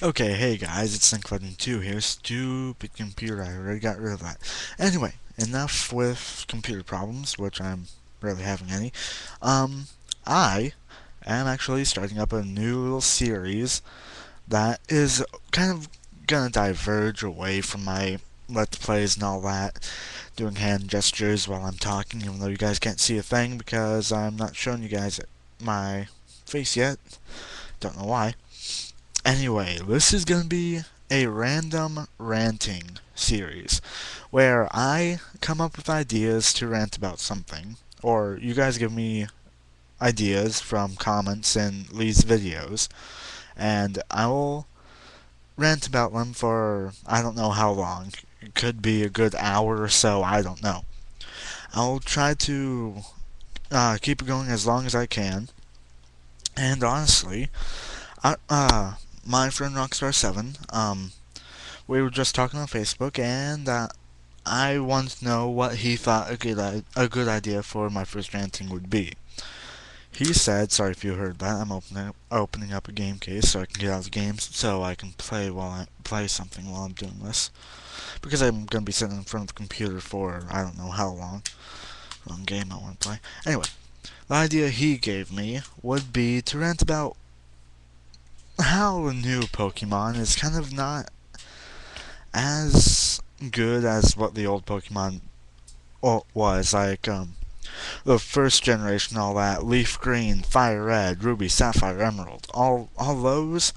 Okay, hey guys, it's Think2 here. Stupid computer, I already got rid of that. Anyway, enough with computer problems, which I'm rarely having any. Um, I am actually starting up a new little series that is kind of gonna diverge away from my Let's Plays and all that, doing hand gestures while I'm talking, even though you guys can't see a thing because I'm not showing you guys my face yet. Don't know why. Anyway, this is going to be a random ranting series where I come up with ideas to rant about something, or you guys give me ideas from comments in these videos, and I will rant about them for I don't know how long. It could be a good hour or so, I don't know. I'll try to keep it going as long as I can, and honestly, my friend Rockstar7, we were just talking on Facebook, and I wanted to know what he thought a good idea for my first ranting would be. He said, sorry if you heard that, I'm opening up a game case so I can get out of the game so I can play something while I'm doing this. Because I'm going to be sitting in front of the computer for I don't know how long. Wrong game I want to play. Anyway, the idea he gave me would be to rant about how the new Pokemon is kind of not as good as what the old Pokemon was. Like, the first generation, all that, Leaf Green, Fire Red, Ruby, Sapphire, Emerald, all those,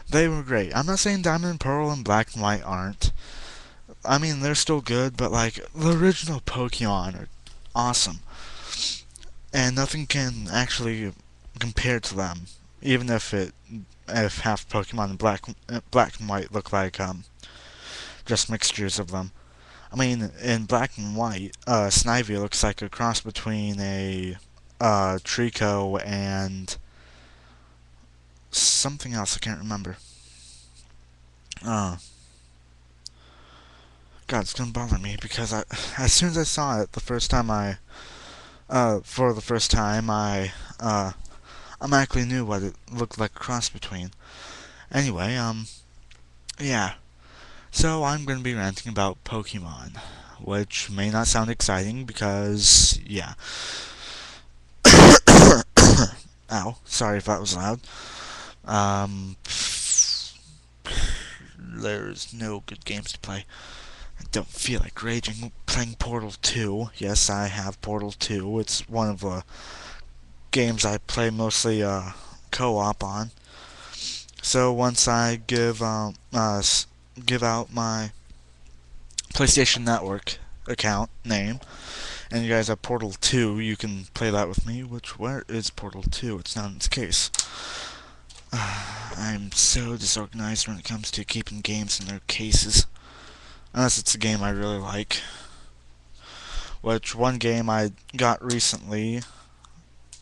they were great. I'm not saying Diamond, Pearl, and Black and White aren't. I mean, they're still good, but, like, the original Pokemon are awesome. And nothing can actually compare to them. Even if half Pokemon in Black and White look like, just mixtures of them. I mean, in Black and White, Snivy looks like a cross between a Trico and something else. I can't remember. Uh, God, it's gonna bother me because as soon as I saw it the first time for the first time, I automatically knew what it looked like a cross between. Anyway, yeah. So I'm gonna be ranting about Pokemon, which may not sound exciting because, yeah. Ow, sorry if that was loud. Um, there's no good games to play. I don't feel like raging playing Portal 2. Yes, I have Portal 2. It's one of the games I play mostly co-op on. So once I give out my PlayStation Network account name, and you guys have Portal 2, you can play that with me. Where is Portal 2? It's not in its case. I'm so disorganized when it comes to keeping games in their cases. Unless it's a game I really like. Which one game I got recently,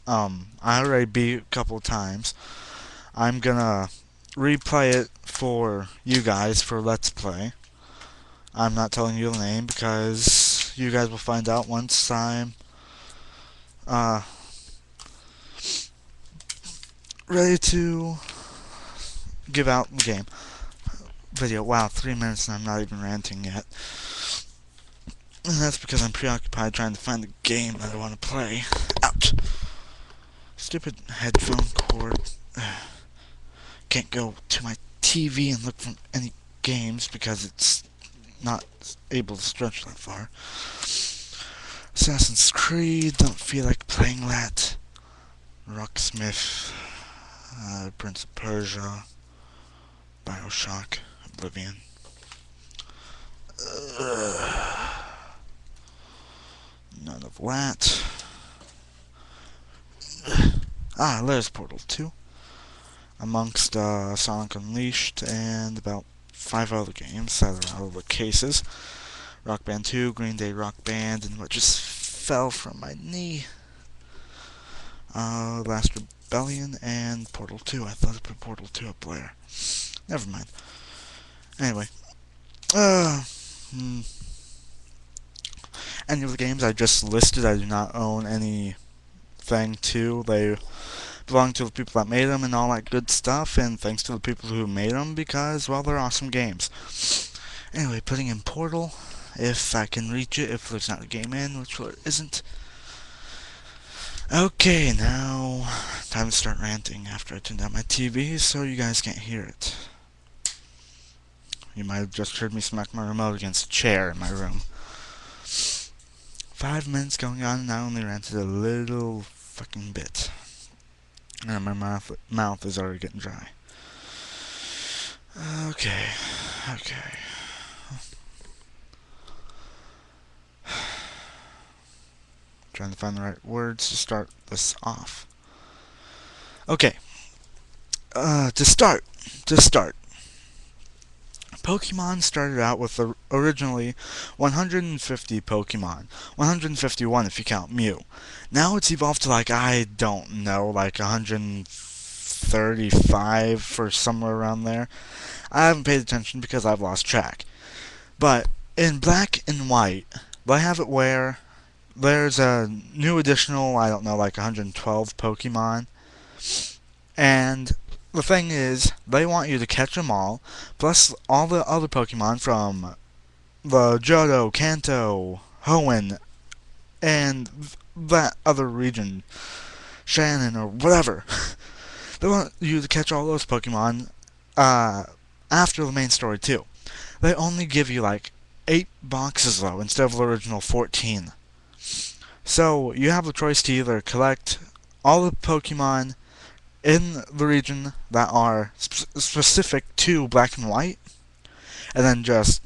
I already beat a couple times. I'm gonna replay it for you guys for Let's Play. I'm not telling you the name because you guys will find out once I'm uh, ready to give out the game. Video. Wow, 3 minutes and I'm not even ranting yet. And that's because I'm preoccupied trying to find the game that I want to play. Ouch! Stupid headphone cord. Can't go to my TV and look for any games because it's not able to stretch that far. Assassin's Creed, don't feel like playing that. Rocksmith, Prince of Persia, Bioshock, Oblivion. None of that. There's Portal 2. Amongst Sonic Unleashed and about 5 other games that are out of the cases. Rock Band 2, Green Day Rock Band, and what just fell from my knee. Last Rebellion and Portal 2. I thought I put Portal 2 up there. Never mind. Anyway. Hmm. Any of the games I just listed, I do not own anything to. They belong to the people that made them and all that good stuff, and thanks to the people who made them because, well, they're awesome games. Anyway, putting in Portal, if I can reach it, if there's not a game in, which there isn't. Okay, now time to start ranting after I turn down my TV so you guys can't hear it. You might have just heard me smack my remote against a chair in my room. 5 minutes going on and I only ranted a little fucking bit. And my mouth is already getting dry. Okay. Trying to find the right words to start this off. Okay. To start. Pokemon started out with originally 150 Pokemon. 151 if you count Mew. Now it's evolved to like 135 or somewhere around there. I haven't paid attention because I've lost track. But in Black and White, they have it where there's a new additional, I don't know, like 112 Pokemon. And the thing is, they want you to catch them all, plus all the other Pokemon from the Johto, Kanto, Hoenn, and that other region, Shannon, or whatever. They want you to catch all those Pokemon after the main story, too. They only give you like 8 boxes, though, instead of the original 14. So, you have the choice to either collect all the Pokemon in the region that are specific to Black and White, and then just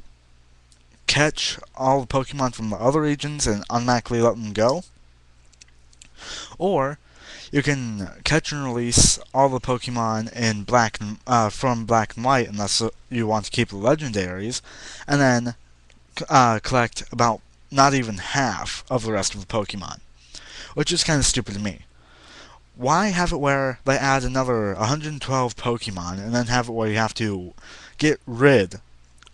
catch all the Pokemon from the other regions and automatically let them go. Or you can catch and release all the Pokemon in from Black and White, unless you want to keep the legendaries, and then collect about not even half of the rest of the Pokemon, which is kind of stupid to me. Why have it where they add another 112 Pokemon and then have it where you have to get rid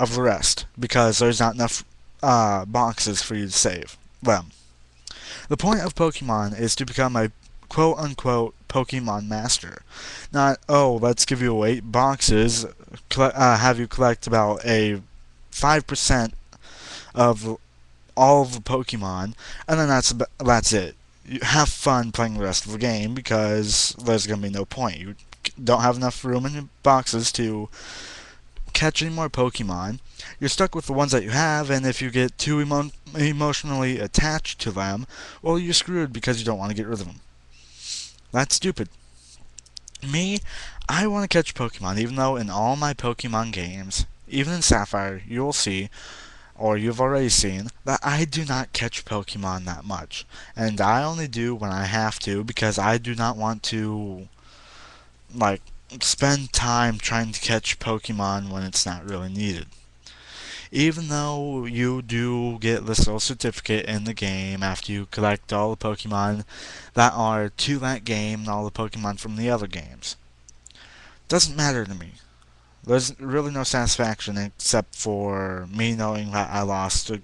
of the rest because there's not enough boxes for you to save them? The point of Pokemon is to become a quote-unquote Pokemon master. Not, oh, let's give you 8 boxes, have you collect about a 5% of all of the Pokemon, and then that's it. You have fun playing the rest of the game because there's going to be no point. You don't have enough room in your boxes to catch any more Pokemon. You're stuck with the ones that you have, and if you get too emotionally attached to them, well, you're screwed because you don't want to get rid of them. That's stupid. Me, I want to catch Pokemon, even though in all my Pokemon games, even in Sapphire, you will see, or you've already seen, that I do not catch Pokemon that much. And I only do when I have to, because I do not want to, like, spend time trying to catch Pokemon when it's not really needed. Even though you do get this little certificate in the game after you collect all the Pokemon that are to that game and all the Pokemon from the other games. Doesn't matter to me. There's really no satisfaction except for me knowing that I lost a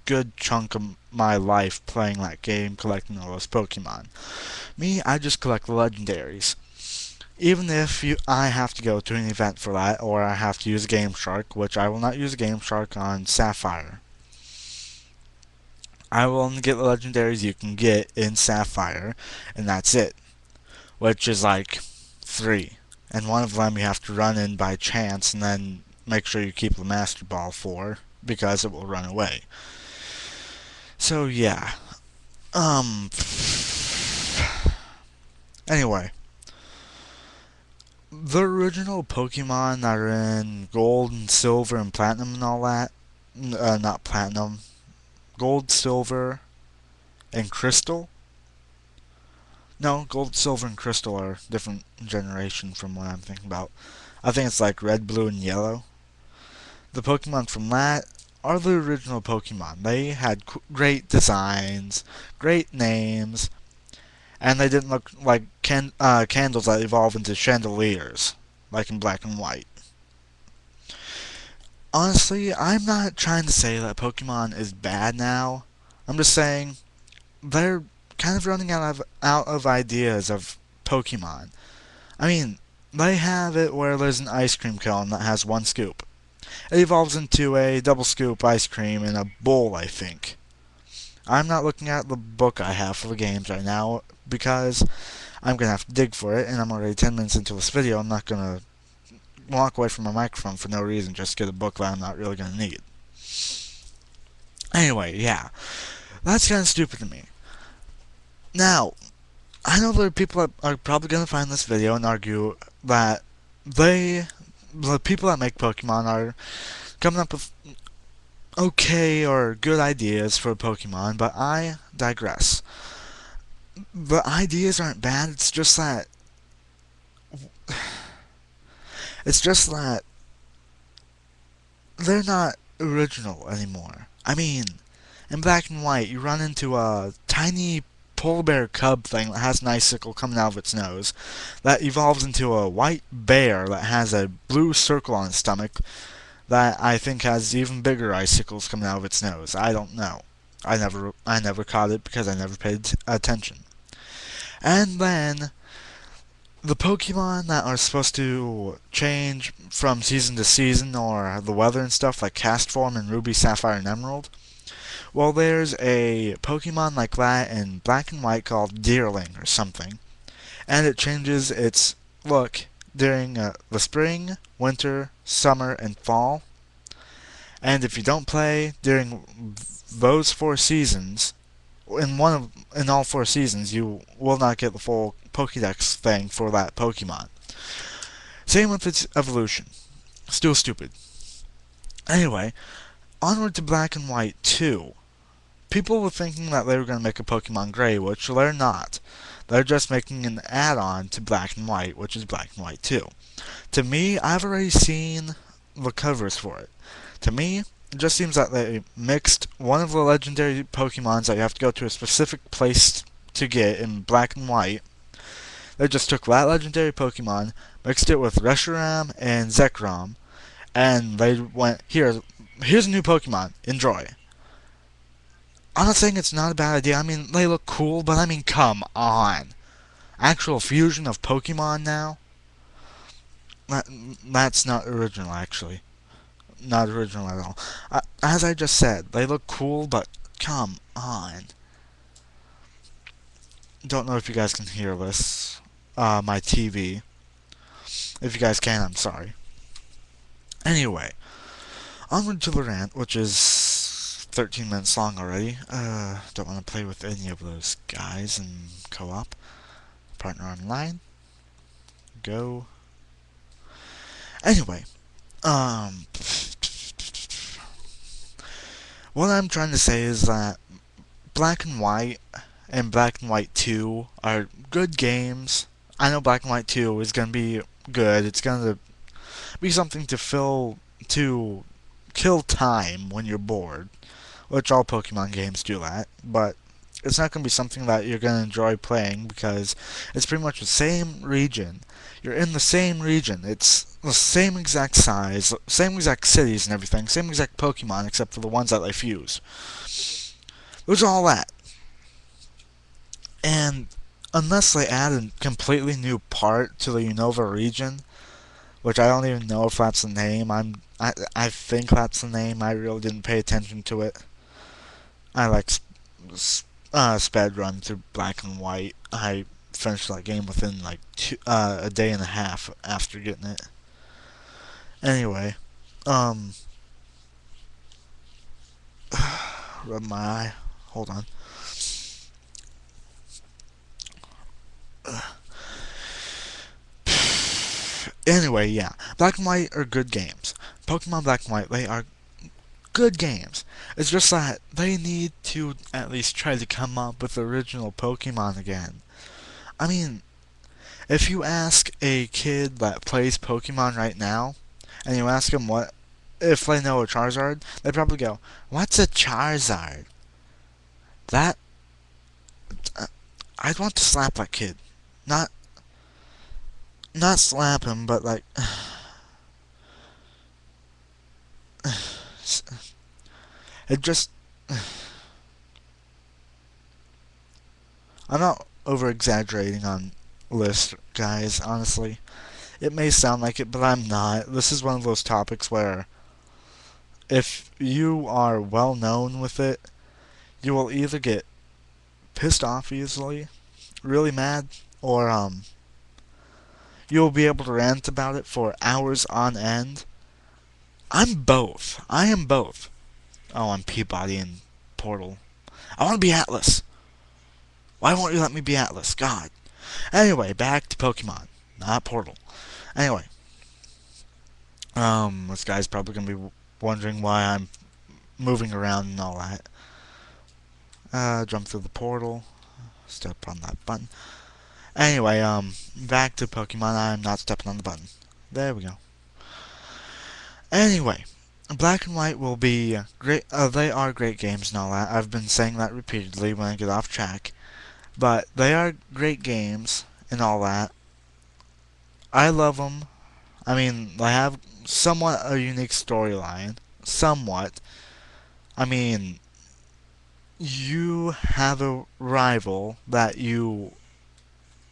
good chunk of my life playing that game, collecting all those Pokemon. Me, I just collect the legendaries. Even if I have to go to an event for that, or I have to use a Game Shark, which I will not use a Game Shark on Sapphire. I will only get the legendaries you can get in Sapphire, and that's it. Which is like 3. And one of them you have to run in by chance and then make sure you keep the Master Ball for, because it will run away. So yeah. Anyway. The original Pokemon that are in Gold and Silver and Platinum and all that, not Platinum, Gold, Silver, and Crystal? No, Gold, Silver, and Crystal are different generation from what I'm thinking about. I think it's like Red, Blue, and Yellow. The Pokemon from that are the original Pokemon. They had great designs, great names, and they didn't look like candles that evolve into chandeliers, like in Black and White. Honestly, I'm not trying to say that Pokemon is bad now. I'm just saying they're kind of running out of ideas of Pokemon. I mean, they have it where there's an ice cream cone that has one scoop. It evolves into a double scoop ice cream in a bowl, I think. I'm not looking at the book I have for the games right now because I'm going to have to dig for it, and I'm already 10 minutes into this video. I'm not going to walk away from my microphone for no reason just to get a book that I'm not really going to need. Anyway, yeah. That's kind of stupid to me. Now, I know there are people that are probably going to find this video and argue that the people that make Pokemon are coming up with okay or good ideas for Pokemon, but I digress. The ideas aren't bad, it's just that they're not original anymore. I mean, in Black and White, you run into a tiny polar bear cub thing that has an icicle coming out of its nose that evolves into a white bear that has a blue circle on its stomach that I think has even bigger icicles coming out of its nose. I don't know. I never caught it because I never paid attention. And then the Pokemon that are supposed to change from season to season or the weather and stuff, like Cast Form in Ruby, Sapphire, and Emerald. Well, there's a Pokemon like that in Black and White called Deerling or something, and it changes its look during the spring, winter, summer, and fall. And if you don't play during those 4 seasons, in all 4 seasons, you will not get the full Pokédex thing for that Pokemon. Same with its evolution. Still stupid. Anyway, onward to Black and White 2. People were thinking that they were going to make a Pokemon Gray, which they're not. They're just making an add-on to Black and White, which is Black and White 2. To me, I've already seen the covers for it. To me, it just seems that they mixed one of the legendary Pokemons that you have to go to a specific place to get in Black and White. They just took that legendary Pokemon, mixed it with Reshiram and Zekrom, and they went, here's a new Pokemon, enjoy. I'm not saying it's not a bad idea. I mean, they look cool, but I mean, come on. Actual fusion of Pokemon now? That's not original, actually. Not original at all. As I just said, they look cool, but come on. Don't know if you guys can hear this. My TV. If you guys can, I'm sorry. Anyway, onward to the rant, which is 13 minutes long already. Don't want to play with any of those guys in co-op. Partner online. Go. Anyway, what I'm trying to say is that Black and White and Black and White 2 are good games. I know Black and White 2 is going to be good. It's going to be something to kill time when you're bored, which all Pokemon games do that, but it's not going to be something that you're going to enjoy playing because it's pretty much the same region. You're in the same region. It's the same exact size, same exact cities and everything, same exact Pokemon except for the ones that they fuse. There's all that. And unless they add a completely new part to the Unova region, which I don't even know if that's the name. I think that's the name. I really didn't pay attention to it. I like sped run through Black and White. I finished that game within like a day and a half after getting it. Anyway, rub my eye. Hold on. Anyway, yeah, Black and White are good games. Pokemon Black and White, they are good games. It's just that they need to at least try to come up with original Pokemon again. I mean, if you ask a kid that plays Pokemon right now, and you ask them what if they know a Charizard, they'd probably go, "What's a Charizard?" That I'd want to slap that kid. Not not slap him, but like it just I'm not over exaggerating on list, guys, honestly. It may sound like it, but I'm not. This is one of those topics where if you are well known with it, you will either get pissed off easily, really mad, or you'll be able to rant about it for hours on end. I'm both. I am both. Oh, I'm Peabody and Portal. I want to be Atlas. Why won't you let me be Atlas? God. Anyway, back to Pokemon, not Portal. Anyway, this guy's probably gonna be wondering why I'm moving around and all that. Jump through the portal. Step on that button. Anyway, back to Pokemon. I'm not stepping on the button. There we go. Anyway, Black and White will be great. They are great games and all that. I've been saying that repeatedly when I get off track. But they are great games and all that. I love them. I mean, they have somewhat a unique storyline. Somewhat. I mean, you have a rival that you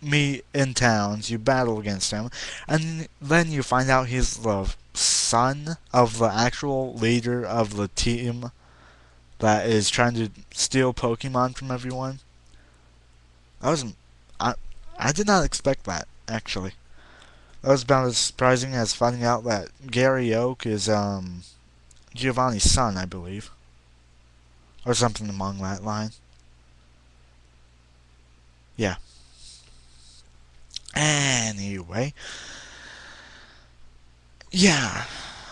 meet in towns, you battle against him, and then you find out he's the son of the actual leader of the team that is trying to steal Pokemon from everyone. That was I I did not expect that actually. That was about as surprising as finding out that Gary Oak is Giovanni's son, I believe, or something along that line. Yeah. Anyway, yeah.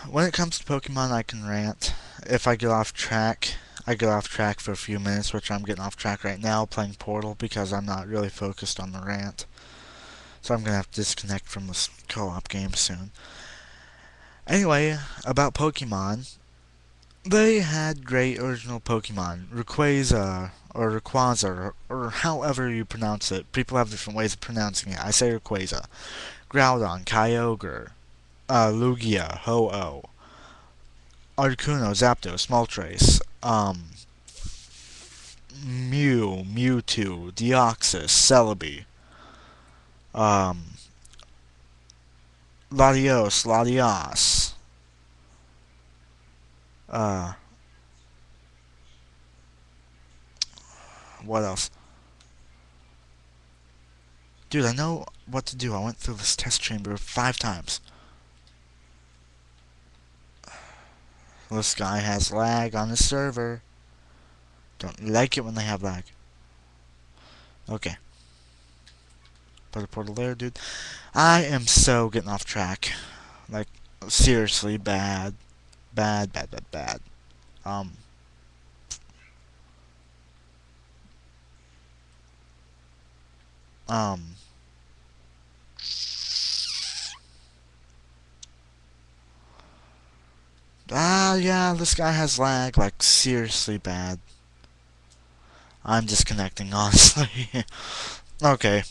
When it comes to Pokemon, I can rant. If I get off track, I get off track for a few minutes, which I'm getting off track right now playing Portal because I'm not really focused on the rant. So I'm gonna have to disconnect from this co-op game soon. Anyway, about Pokemon, they had great original Pokemon. Rayquaza, or Rayquaza, or however you pronounce it. People have different ways of pronouncing it. I say Rayquaza. Groudon, Kyogre, Lugia, Ho-Oh, Articuno, Zapdos, Moltres, Mew, Mewtwo, Deoxys, Celebi, um, Latios, Latias, uh, what else? Dude, I know what to do. I went through this test chamber 5 times. This guy has lag on his server. Don't like it when they have lag. Okay. Put a portal there, dude. I am so getting off track. Like, seriously bad. Bad, bad, bad, bad. Um, um, yeah, this guy has lag, like, seriously bad. I'm disconnecting, honestly. Okay,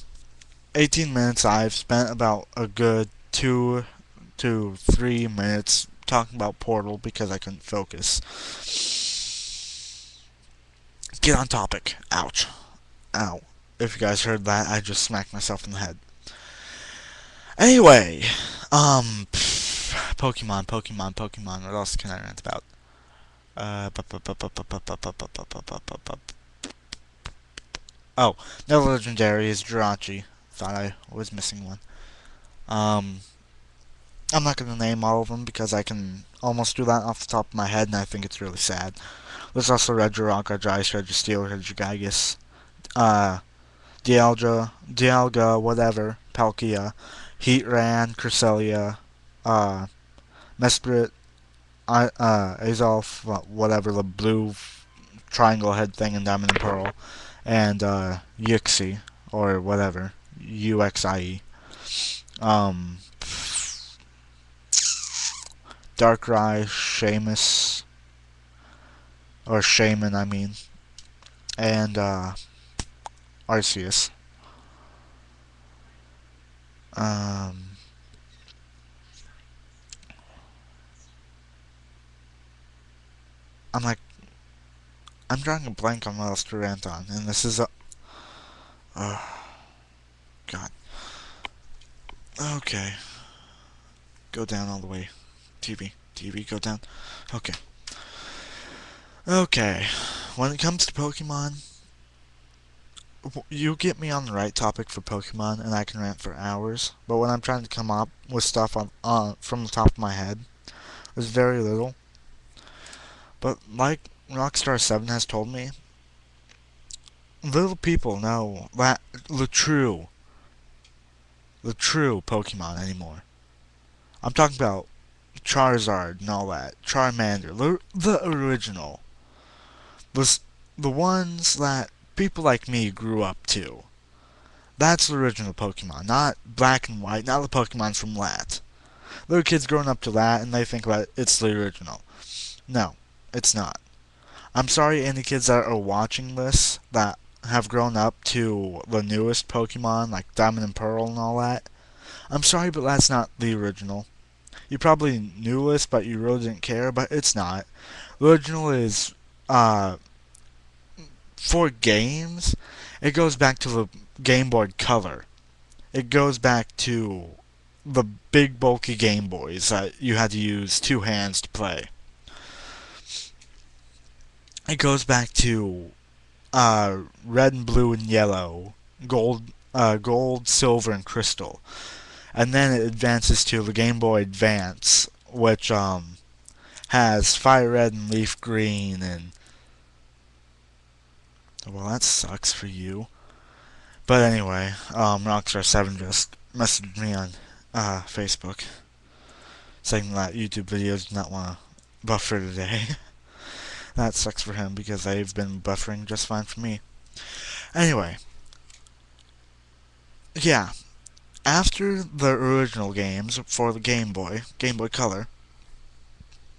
18 minutes. I've spent about a good 2 to 3 minutes talking about Portal because I couldn't focus. Get on topic. Ouch. Ow. If you guys heard that, I just smacked myself in the head. Anyway, Pokemon, Pokemon, Pokemon. What else can I rant about? Oh, no legendary is Jirachi. Thought I was missing one. Um, I'm not gonna name all of them because I can almost do that off the top of my head, and I think it's really sad. There's also Regirock, Regis, Registeel, Regigigas, uh, Dialga, whatever, Palkia, Heatran, Cresselia, uh, Mesprit, Azolf, whatever, the blue triangle head thing in Diamond and Pearl, and Yixie, or whatever, Uxie. Um, Darkrai, Seamus, or Shaman, I mean, and Arceus. Um, I'm like, I'm drawing a blank on what else to rant on, and this is a, oh, God. Okay, go down all the way. TV, go down. Okay. Okay. When it comes to Pokemon, you get me on the right topic for Pokemon, and I can rant for hours. But when I'm trying to come up with stuff on from the top of my head, there's very little. But like Rockstar 7 has told me, little people know that the true Pokemon anymore. I'm talking about Charizard and all that, Charmander, the original, the the ones that people like me grew up to. That's the original Pokemon, not Black and White, not the Pokemon from Lat. Little kids growing up to that and they think that it's the original. No, it's not. I'm sorry, any kids that are watching this that have grown up to the newest Pokemon like Diamond and Pearl and all that. I'm sorry, but that's not the original. You probably knew this, but you really didn't care, but it's not. The original is, uh, for games, it goes back to the Game Boy Color. It goes back to the big bulky Game Boys that you had to use two hands to play. It goes back to red and blue and yellow, gold, silver, and crystal, and then it advances to the Game Boy Advance, which has fire red and leaf green, and well, that sucks for you. But anyway, Rockstar 7 just messaged me on Facebook saying that YouTube videos do not want to buffer today. That sucks for him because they've been buffering just fine for me. Anyway, yeah, after the original games for the Game Boy Color,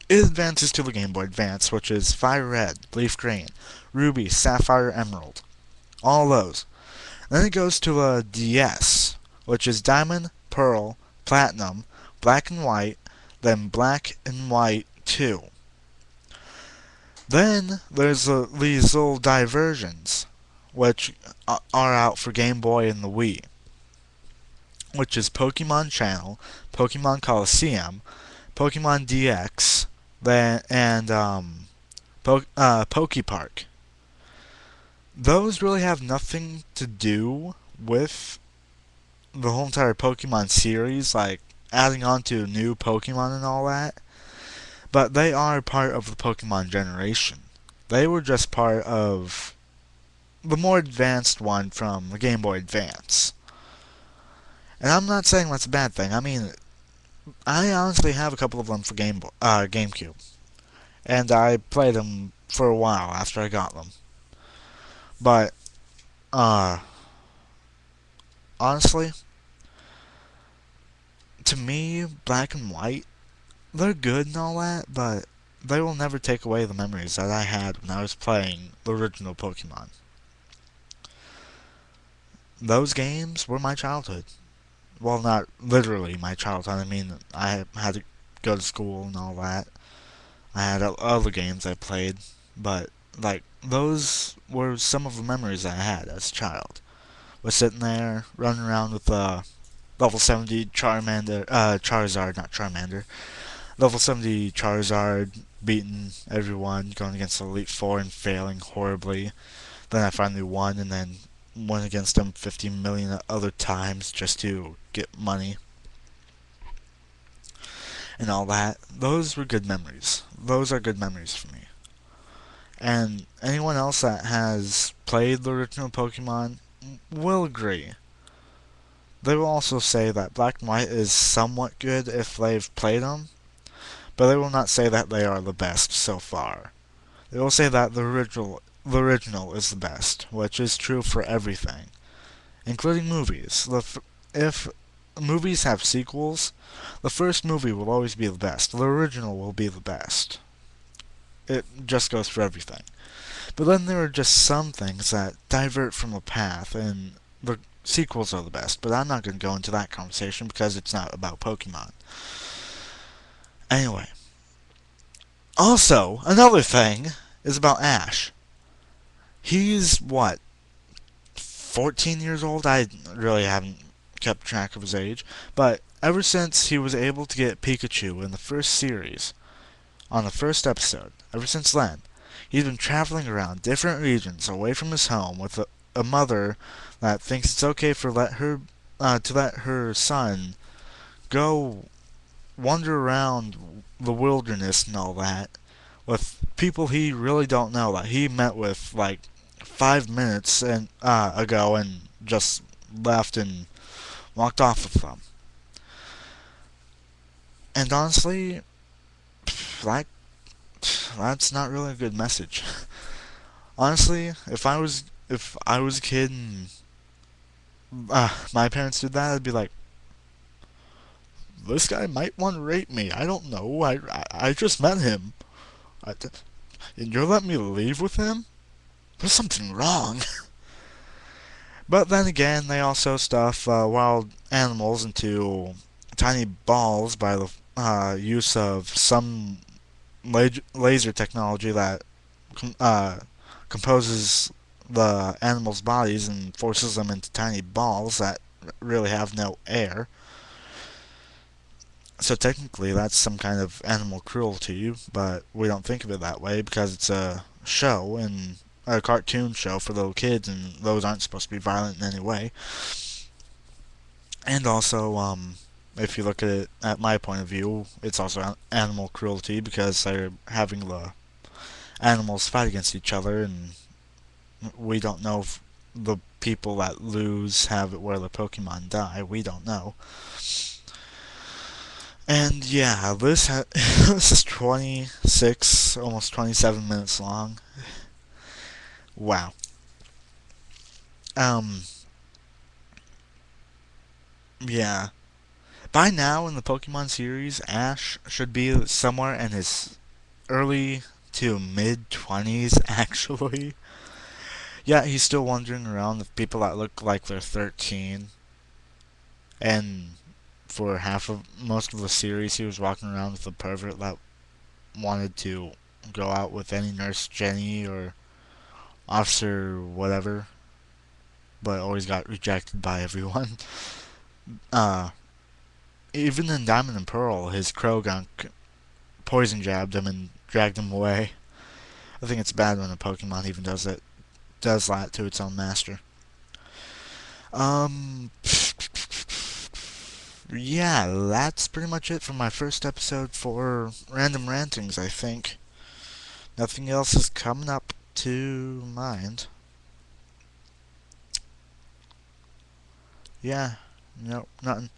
it advances to the Game Boy Advance, which is Fire Red, Leaf Green, Ruby, Sapphire, Emerald. All those. Then it goes to a DS, which is Diamond, Pearl, Platinum, Black and White, then Black and White 2. Then there's these little diversions, which are out for Game Boy and the Wii, which is Pokemon Channel, Pokemon Coliseum, Pokemon DX, then and Poke Park. Those really have nothing to do with the whole entire Pokemon series, like adding on to new Pokemon and all that. But they are part of the Pokemon generation. They were just part of the more advanced one from the Game Boy Advance. And I'm not saying that's a bad thing. I mean, I honestly have a couple of them for GameCube, and I played them for a while after I got them. But uh, honestly, to me, Black and White, they're good and all that, but they will never take away the memories that I had when I was playing the original Pokemon. Those games were my childhood. Well, not literally my childhood. I mean, I had to go to school and all that. I had other games I played, but like those were some of the memories I had as a child. Was sitting there running around with level 70 Charizard, not Charmander. Level 70 Charizard, beating everyone, going against Elite Four and failing horribly. Then I finally won, and then went against them 50 million other times just to get money and all that. Those were good memories. Those are good memories for me. And anyone else that has played the original Pokemon will agree. They will also say that Black and White is somewhat good if they've played them, but they will not say that they are the best so far. They will say that the original is the best, which is true for everything, including movies. If movies have sequels, the first movie will always be the best. The original will be the best. It just goes for everything. But then there are just some things that divert from the path, and the sequels are the best. But I'm not going to go into that conversation because it's not about Pokemon. Anyway. Also, another thing is about Ash. He's, what, 14 years old? I really haven't kept track of his age, but ever since he was able to get Pikachu in the first series, on the first episode, ever since then, he's been traveling around different regions away from his home with a mother that thinks it's okay for to let her son go wander around the wilderness and all that with people he really don't know that he met with like 5 minutes ago and just left and walked off with them. And honestly, that that's not really a good message. Honestly, if I was a kid and my parents did that, I'd be like, this guy might want to rape me. I don't know. I just met him. And you're letting me leave with him? There's something wrong. But then again, they also stuff wild animals into tiny balls by the use of some laser technology that uh, composes the animals' bodies and forces them into tiny balls that really have no air. So technically, that's some kind of animal cruelty, but we don't think of it that way because it's a show and a cartoon show for little kids, and those aren't supposed to be violent in any way. And also, if you look at it at my point of view, it's also animal cruelty because they're having the animals fight against each other, and we don't know if the people that lose have it where the Pokemon die. We don't know. And yeah, this is 26, almost 27 minutes long. Wow. Um, yeah. By now in the Pokemon series, Ash should be somewhere in his early to mid 20s, actually. Yeah, he's still wandering around with people that look like they're 13. And for most of the series, he was walking around with a pervert that wanted to go out with any Nurse Jenny or Officer whatever, but always got rejected by everyone. Uh, Even in Diamond and Pearl, his Krogunk poison jabbed him and dragged him away. I think it's bad when a Pokemon even does that to its own master. Um, yeah, that's pretty much it for my first episode for Random Rantings, I think. Nothing else is coming up to mind. Yeah, nope, nothing.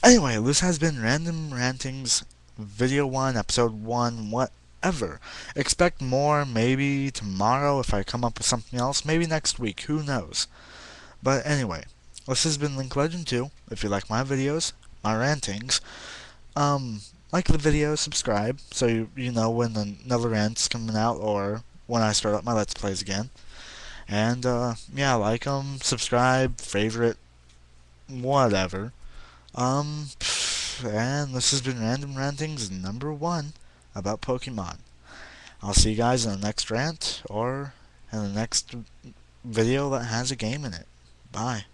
Anyway, this has been Random Rantings Video 1, Episode 1, whatever. Expect more maybe tomorrow if I come up with something else, maybe next week, who knows. But anyway, this has been Link Legend 2. If you like my videos, my rantings, like the video, subscribe, so you know when another rant's coming out or when I start up my Let's Plays again. And, yeah, like them, subscribe, favorite, whatever. And this has been Random Rantings number 1 about Pokemon. I'll see you guys in the next rant or in the next video that has a game in it. Bye.